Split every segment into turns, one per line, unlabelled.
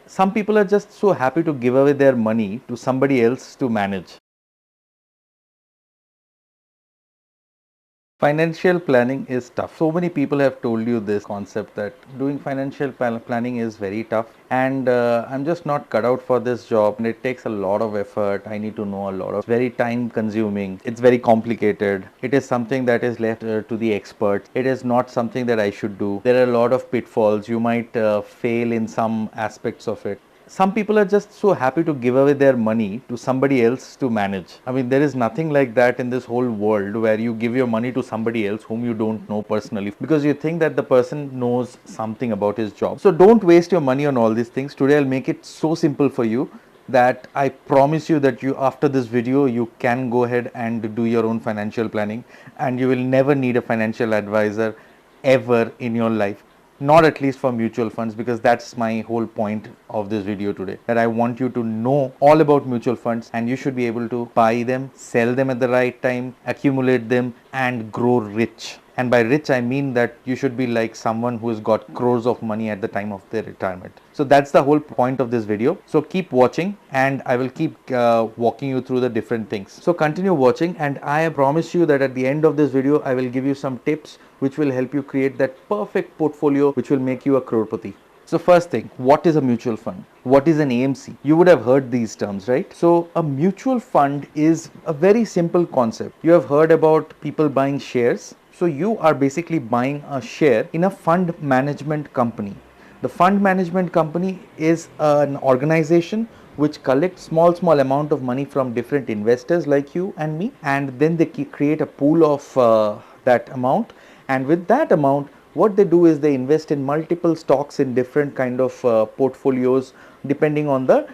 Some people are just so happy to give away their money to somebody else to manage. Financial planning is tough. So many people have told you this concept that doing financial planning is very tough, and I'm just not cut out for this job, and it takes a lot of effort. I need to know a lot of, very time consuming. It's very complicated. It is something that is left to the experts. It is not something that I should do. There are a lot of pitfalls. You might fail in some aspects of it. Some people are just so happy to give away their money to somebody else to manage. I mean, there is nothing like that in this whole world where you give your money to somebody else whom you don't know personally because you think that the person knows something about his job. So don't waste your money on all these things. Today I'll make it so simple for you that I promise you that you, after this video, you can go ahead and do your own financial planning, and you will never need a financial advisor ever in your life. Not at least for mutual funds, because that's my whole point of this video today, that I want you to know all about mutual funds, and you should be able to buy them, sell them at the right time, accumulate them, and grow rich. And by rich, I mean that you should be like someone who has got crores of money at the time of their retirement. So that's the whole point of this video. So keep watching, and I will keep walking you through the different things. So continue watching, and I promise you that at the end of this video, I will give you some tips which will help you create that perfect portfolio which will make you a crorepati. So first thing, what is a mutual fund? What is an AMC? You would have heard these terms, right? So a mutual fund is a very simple concept. You have heard about people buying shares. So you are basically buying a share in a fund management company. The fund management company is an organization which collects small amount of money from different investors like you and me, and then they create a pool of that amount, and with that amount what they do is they invest in multiple stocks in different kind of portfolios depending on the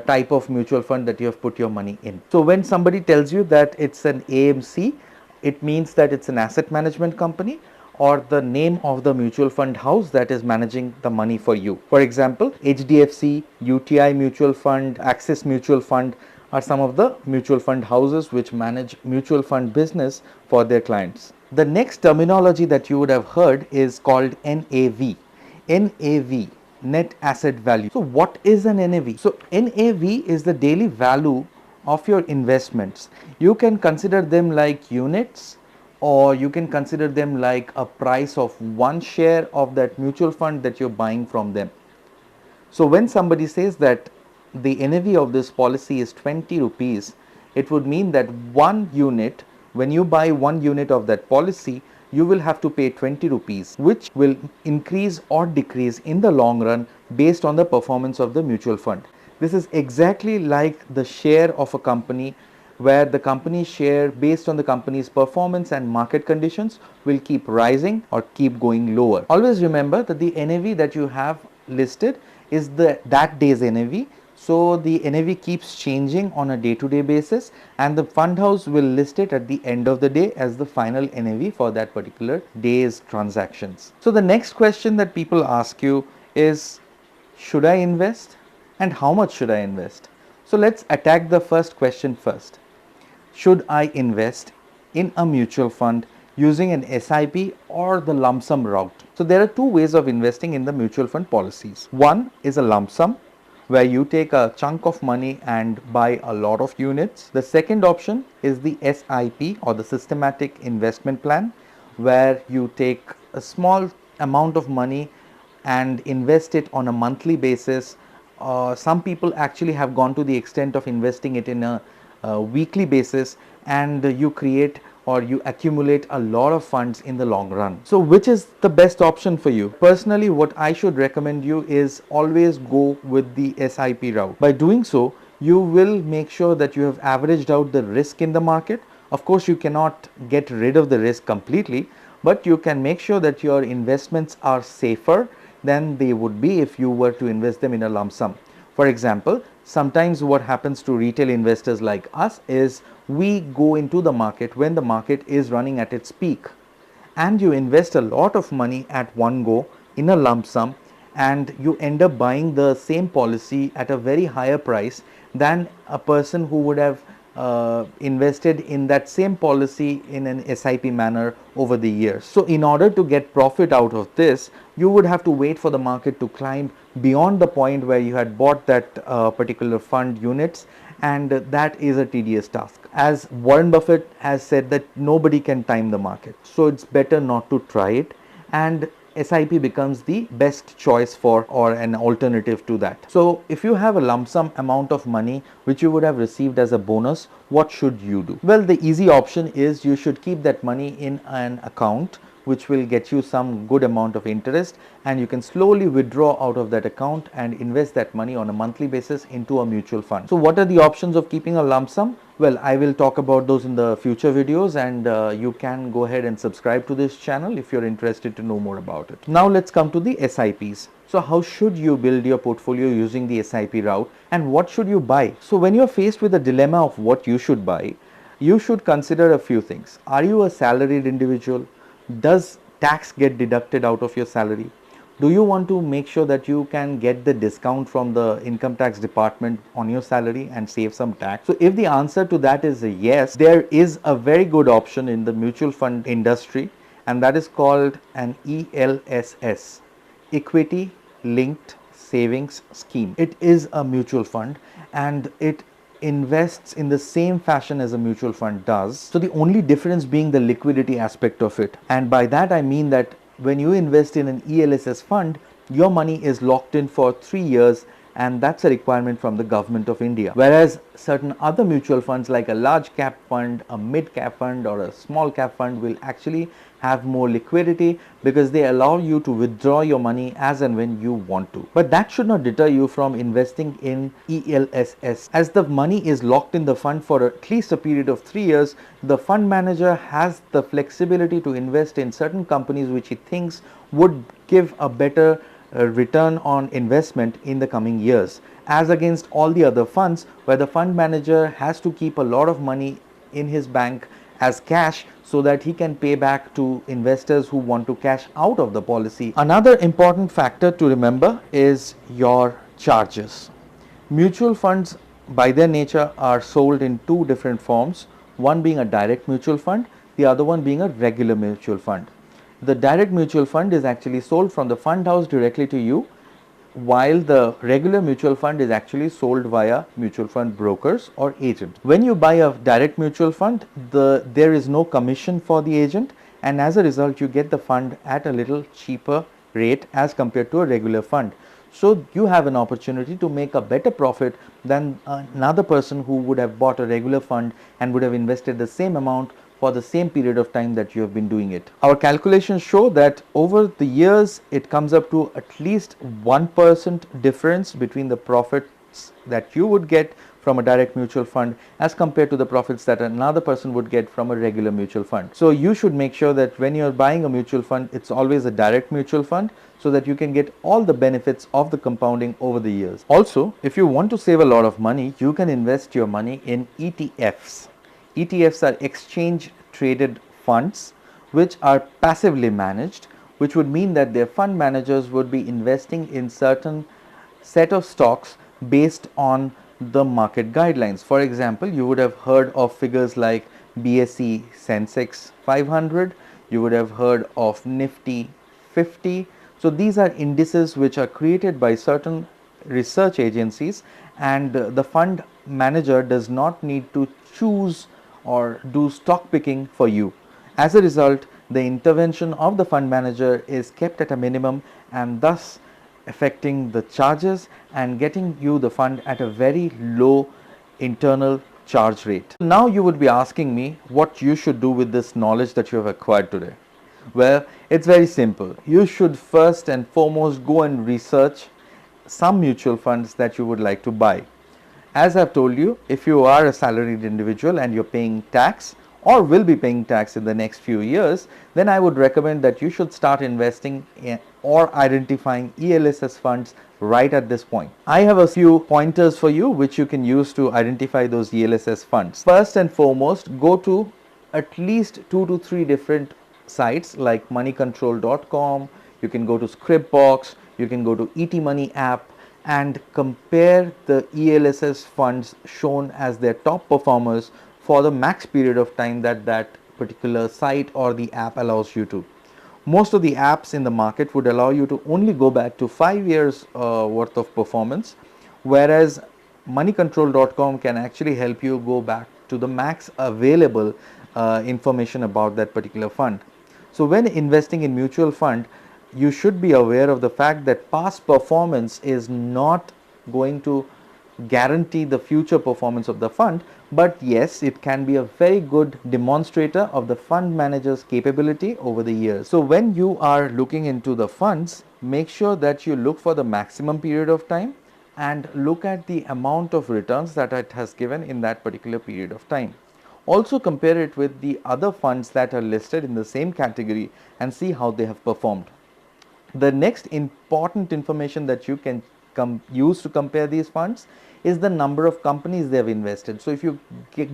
type of mutual fund that you have put your money in. So when somebody tells you that it's an AMC, it means that it's an asset management company or the name of the mutual fund house that is managing the money for you. For example, HDFC, UTI Mutual Fund, Axis Mutual Fund are some of the mutual fund houses which manage mutual fund business for their clients. The next terminology that you would have heard is called NAV. NAV, net asset value. So what is an NAV? So NAV is the daily value of your investments. You can consider them like units, or you can consider them like a price of one share of that mutual fund that you're buying from them. So when somebody says that the NAV of this policy is 20 rupees, it would mean that one unit, when you buy one unit of that policy, you will have to pay 20 rupees, which will increase or decrease in the long run based on the performance of the mutual fund. This is exactly like the share of a company, where the company's share based on the company's performance and market conditions will keep rising or keep going lower. Always remember that the NAV that you have listed is that day's NAV. So the NAV keeps changing on a day-to-day basis, and the fund house will list it at the end of the day as the final NAV for that particular day's transactions. So the next question that people ask you is, should I invest, and how much should I invest? So let's attack the first question first. Should I invest in a mutual fund using an SIP or the lump sum route? So there are two ways of investing in the mutual fund policies. One is a lump sum, where you take a chunk of money and buy a lot of units. The second option is the SIP, or the systematic investment plan, where you take a small amount of money and invest it on a monthly basis. Some people actually have gone to the extent of investing it in a weekly basis, and you create or you accumulate a lot of funds in the long run. So which is the best option for you? Personally, what I should recommend you is always go with the SIP route. By doing so, you will make sure that you have averaged out the risk in the market. Of course, you cannot get rid of the risk completely, but you can make sure that your investments are safer than they would be if you were to invest them in a lump sum. For example, sometimes what happens to retail investors like us is we go into the market when the market is running at its peak, and you invest a lot of money at one go in a lump sum, and you end up buying the same policy at a very higher price than a person who would have invested in that same policy in an SIP manner over the years. So in order to get profit out of this, you would have to wait for the market to climb beyond the point where you had bought that particular fund units, and that is a tedious task. As Warren Buffett has said that nobody can time the market, so it's better not to try it, and SIP becomes the best choice for or an alternative to that. So if you have a lump sum amount of money which you would have received as a bonus, what should you do? Well, the easy option is you should keep that money in an account which will get you some good amount of interest, and you can slowly withdraw out of that account and invest that money on a monthly basis into a mutual fund. So what are the options of keeping a lump sum? Well, I will talk about those in the future videos, and you can go ahead and subscribe to this channel if you're interested to know more about it. Now let's come to the SIPs. So how should you build your portfolio using the SIP route, and what should you buy? So when you're faced with a dilemma of what you should buy, you should consider a few things. Are you a salaried individual? Does tax get deducted out of your salary? Do you want to make sure that you can get the discount from the income tax department on your salary and save some tax? So if the answer to that is a yes, there is a very good option in the mutual fund industry, and that is called an ELSS, Equity Linked Savings Scheme. It is a mutual fund, and it invests in the same fashion as a mutual fund does. So the only difference being the liquidity aspect of it. And by that I mean that when you invest in an ELSS fund, your money is locked in for 3 years, and that's a requirement from the government of India. Whereas certain other mutual funds like a large cap fund, a mid cap fund, or a small cap fund will actually have more liquidity because they allow you to withdraw your money as and when you want to. But that should not deter you from investing in ELSS. As the money is locked in the fund for at least a period of 3 years, the fund manager has the flexibility to invest in certain companies which he thinks would give a better return on investment in the coming years, as against all the other funds where the fund manager has to keep a lot of money in his bank as cash so that he can pay back to investors who want to cash out of the policy. Another important factor to remember is your charges. Mutual funds by their nature are sold in two different forms, one being a direct mutual fund, the other one being a regular mutual fund. The direct mutual fund is actually sold from the fund house directly to you, while the regular mutual fund is actually sold via mutual fund brokers or agents. When you buy a direct mutual fund, there is no commission for the agent, and as a result you get the fund at a little cheaper rate as compared to a regular fund. So you have an opportunity to make a better profit than another person who would have bought a regular fund and would have invested the same amount for the same period of time that you have been doing it. Our calculations show that over the years it comes up to at least 1% difference between the profits that you would get from a direct mutual fund as compared to the profits that another person would get from a regular mutual fund. So you should make sure that when you're buying a mutual fund, it's always a direct mutual fund so that you can get all the benefits of the compounding over the years. Also, if you want to save a lot of money, you can invest your money in ETFs. ETFs are exchange traded funds which are passively managed, which would mean that their fund managers would be investing in certain set of stocks based on the market guidelines. For example, you would have heard of figures like BSE Sensex 500, you would have heard of Nifty 50. So these are indices which are created by certain research agencies, and the fund manager does not need to choose or do stock picking for you. As a result, the intervention of the fund manager is kept at a minimum, and thus affecting the charges and getting you the fund at a very low internal charge rate. Now you would be asking me what you should do with this knowledge that you have acquired today. Well, it's very simple. You should first and foremost go and research some mutual funds that you would like to buy. As I've told you, if you are a salaried individual and you're paying tax or will be paying tax in the next few years, then I would recommend that you should start investing in or identifying ELSS funds right at this point. I have a few pointers for you which you can use to identify those ELSS funds. First and foremost, go to at least 2 to 3 different sites like moneycontrol.com, you can go to Scriptbox, you can go to ET Money app, and compare the ELSS funds shown as their top performers for the max period of time that particular site or the app allows you to. Most of the apps in the market would allow you to only go back to 5 years worth of performance, whereas moneycontrol.com can actually help you go back to the max available information about that particular fund. So when investing in mutual fund, you should be aware of the fact that past performance is not going to guarantee the future performance of the fund, but yes, it can be a very good demonstrator of the fund manager's capability over the years. So when you are looking into the funds, make sure that you look for the maximum period of time and look at the amount of returns that it has given in that particular period of time. Also compare it with the other funds that are listed in the same category and see how they have performed. The next important information that you can use to compare these funds is the number of companies they have invested. So if you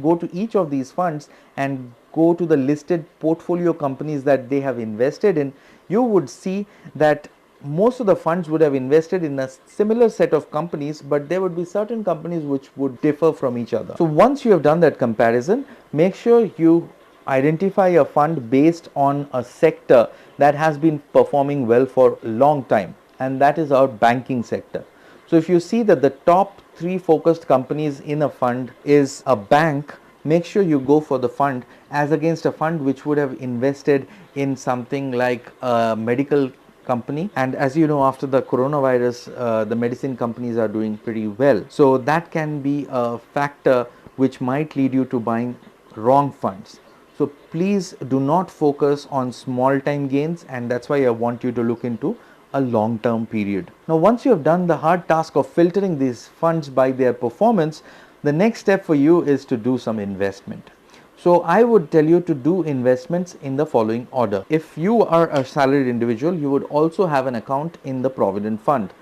go to each of these funds and go to the listed portfolio companies that they have invested in, you would see that most of the funds would have invested in a similar set of companies, but there would be certain companies which would differ from each other. So once you have done that comparison, make sure you identify a fund based on a sector that has been performing well for a long time, and that is our banking sector. So if you see that the top 3 focused companies in a fund is a bank, make sure you go for the fund as against a fund which would have invested in something like a medical company. And as you know, after the coronavirus, the medicine companies are doing pretty well. So that can be a factor which might lead you to buying wrong funds. So please do not focus on small time gains, and that's why I want you to look into a long term period. Now once you have done the hard task of filtering these funds by their performance, the next step for you is to do some investment. So I would tell you to do investments in the following order. If you are a salaried individual, you would also have an account in the Provident Fund.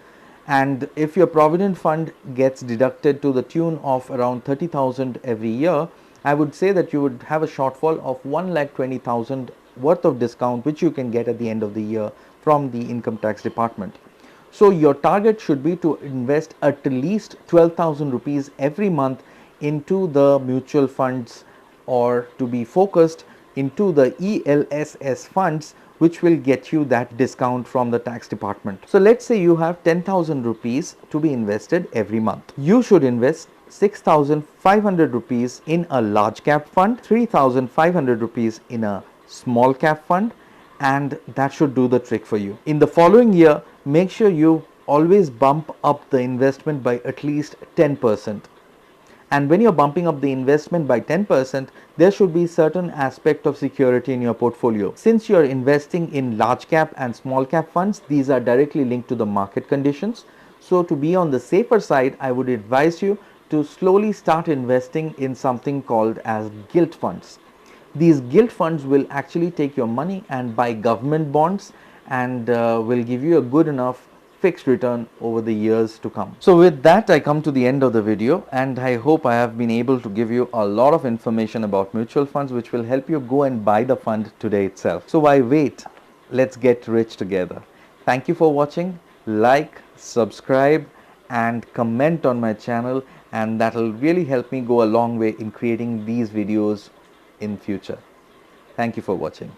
And if your Provident Fund gets deducted to the tune of around 30,000 every year, I would say that you would have a shortfall of 1,20,000 worth of discount which you can get at the end of the year from the income tax department. So your target should be to invest at least 12,000 rupees every month into the mutual funds, or to be focused into the ELSS funds, which will get you that discount from the tax department. So let's say you have 10,000 rupees to be invested every month. You should invest 6,500 rupees in a large cap fund, 3,500 rupees in a small cap fund, and that should do the trick for you. In the following year, make sure you always bump up the investment by at least 10%. And when you're bumping up the investment by 10%, there should be certain aspect of security in your portfolio. Since you're investing in large cap and small cap funds, these are directly linked to the market conditions. So to be on the safer side, I would advise you to slowly start investing in something called as gilt funds. These gilt funds will actually take your money and buy government bonds, and will give you a good enough fixed return over the years to come. So with that, I come to the end of the video, and I hope I have been able to give you a lot of information about mutual funds which will help you go and buy the fund today itself. So why wait? Let's get rich together. Thank you for watching. Like, subscribe and comment on my channel, and that will really help me go a long way in creating these videos in future. Thank you for watching.